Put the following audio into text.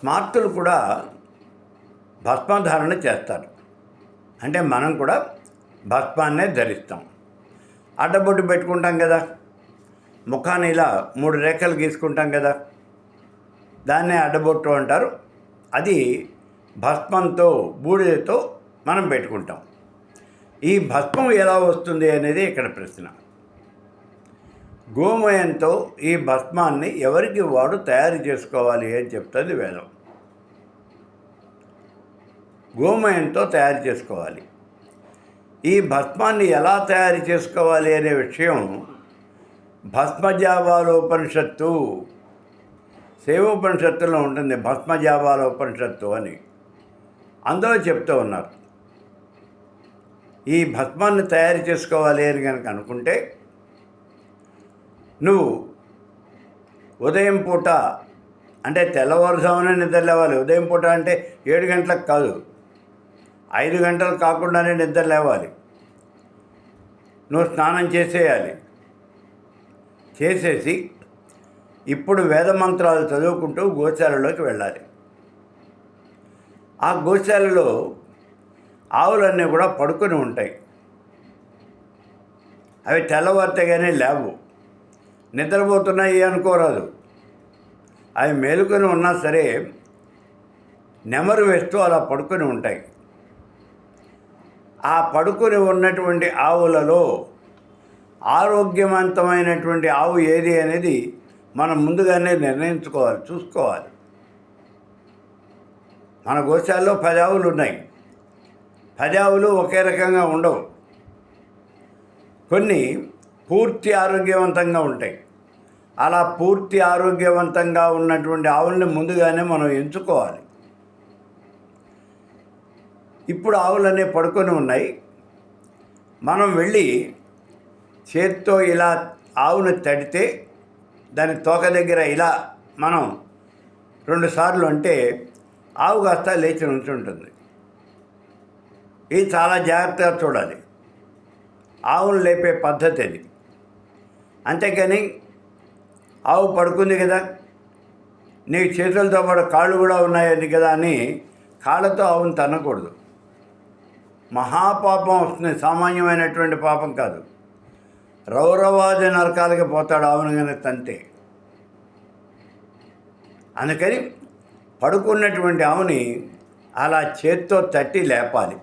స్మార్తులు కూడా భస్మధారణ చేస్తారు. అంటే మనం కూడా భస్మాన్నే ధరిస్తాం. అడ్డబొట్టు పెట్టుకుంటాం కదా, ముఖాన్ని ఇలా 3 రేఖలు గీసుకుంటాం కదా, దాన్నే అడ్డబొట్టు అంటారు. అది భస్మంతో బూడిదతో మనం పెట్టుకుంటాం. ఈ భస్మం ఎలా వస్తుంది అనేది ఇక్కడ ప్రశ్న. గోమయంతో ఈ భస్మాన్ని ఎవరికి వాడు తయారు చేసుకోవాలి అని చెప్తుంది వేదం. గోమయంతో తయారు చేసుకోవాలి. ఈ భస్మాన్ని ఎలా తయారు చేసుకోవాలి అనే విషయం భస్మజాబాలోపనిషత్తు, శైవోపనిషత్తులో ఉంటుంది. భస్మజాబాలోపనిషత్తు అని అందులో చెప్తూ ఉన్నారు. ఈ భస్మాన్ని తయారు చేసుకోవాలి అని కనుక అనుకుంటే నువ్వు ఉదయం పూట, అంటే తెల్లవారుజామునే నిద్ర లేవాలి. ఉదయం పూట అంటే 7 గంటలకు కాదు, 5 గంటలు కాకుండానే నిద్ర లేవాలి. నువ్వు స్నానం చేసేయాలి. చేసేసి ఇప్పుడు వేద మంత్రాలు చదువుకుంటూ గోశాలలోకి వెళ్ళాలి. ఆ గోశాలలో ఆవులన్నీ కూడా పడుకొని ఉంటాయి. అవి తెల్లవారితేగానే లేవు, నిద్రపోతున్నాయి అనుకోరాదు. అవి మేలుకొని ఉన్నా సరే నెమరు వేస్తూ అలా పడుకొని ఉంటాయి. ఆ పడుకొని ఉన్నటువంటి ఆవులలో ఆరోగ్యవంతమైనటువంటి ఆవు ఏది అనేది మనం ముందుగానే నిర్ణయించుకోవాలి, చూసుకోవాలి. మన గోశాలలో 10 ఆవులు ఉన్నాయి. 10 ఆవులు ఒకే రకంగా ఉండవు. కొన్ని పూర్తి ఆరోగ్యవంతంగా ఉంటాయి. అలా పూర్తి ఆరోగ్యవంతంగా ఉన్నటువంటి ఆవుల్ని ముందుగానే మనం ఎంచుకోవాలి. ఇప్పుడు ఆవులన్నీ పడుకొని ఉన్నాయి. మనం వెళ్ళి చేత్తో ఇలా ఆవును తడితే దాని తోక దగ్గర ఇలా మనం 2 సార్లు అంటే ఆవు కాస్త లేచి ఉంచుంటుంది. ఇది చాలా జాగ్రత్తగా చూడాలి. ఆవును లేపే పద్ధతి అది. అంతేకాని ఆవు పడుకుంది కదా, నీ చేతులతో పాటు కాళ్ళు కూడా ఉన్నాయని కదా అని కాళ్ళతో ఆవును తన్నకూడదు. మహాపాపం వస్తుంది. సామాన్యమైనటువంటి పాపం కాదు. రౌరవాది నరకాలకి పోతాడు ఆవును కానీ తంతే. అందుకని పడుకున్నటువంటి ఆవుని అలా చేత్తో తట్టి లేపాలి.